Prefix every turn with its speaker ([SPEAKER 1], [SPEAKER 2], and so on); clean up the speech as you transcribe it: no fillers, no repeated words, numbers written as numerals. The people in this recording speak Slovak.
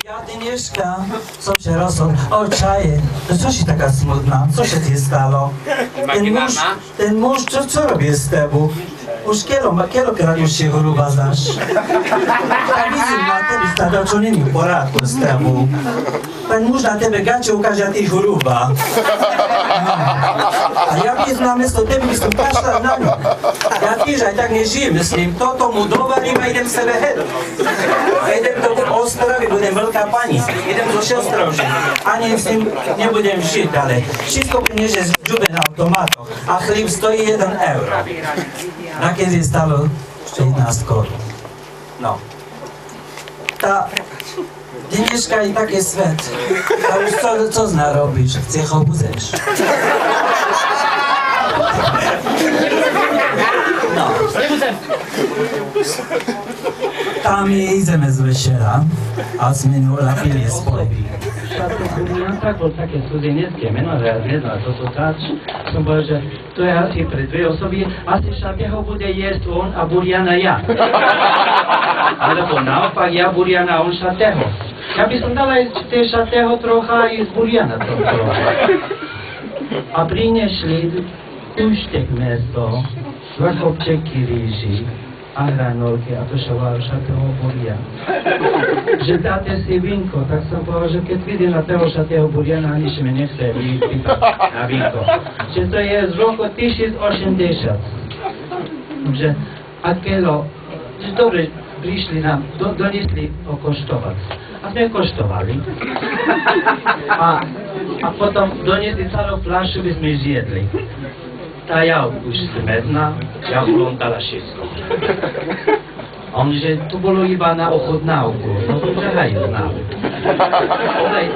[SPEAKER 1] Ja Dynieszka, co się rosło? O, czaje. To co się taka smutna? Co się ci stało? Ten mąż, co robi z tebą? Už kielo krát už si hruba znaš. A vidím na tebe stále, čo není v porádku s tebou. Ten muž na tebe gače ukáže, a ty hruba. A ja by som namiesto tebe by som kašľal na ňu. Ja tiež aj tak nežijem s ním. Toto mu dovarím a idem sebe hedu. A idem do ostrovy, budem veľká pani. Idem do Šestrovže. Ani s ním nebudem žiť, ale všetko peniaže z džube na automatoch. A chlíb stojí 1 euro. Na kiedy stalo 14 korun. No. Ta Dynieszka i taki svet. A już co zna robić? Chce chobuzesz. No. Tam idziemy z večera a sme napili spolu.
[SPEAKER 2] Tak bol také studenecké meno, že ja neznal, to sú táč. Som povedal, že to je asi pre dve osoby, asi šatého bude jesť on a Buriana ja. Alebo naopak, ja Buriana a on šatého. Ja by som dala aj šatého trocha i z Buriana trocha. A prinešli uštek meso, vrchopčeky rýži a hranolky a to šovalo šatého Buriana. Že dáte si vinko, tak som povedal, že keď vidím na toho šatého Buriana, ani mi nechce ísť na vinko. Že to je z roku 1080. Že akelo, že dobre prišli nám, donesli okoštovať. A sme koštovali. A potom donesli celú fľašu, by sme zjedli. Tá ja už smedná, ja vlontala všetko. On, že to bolo iba na ochutnávku, no to že aj znali. Dalej.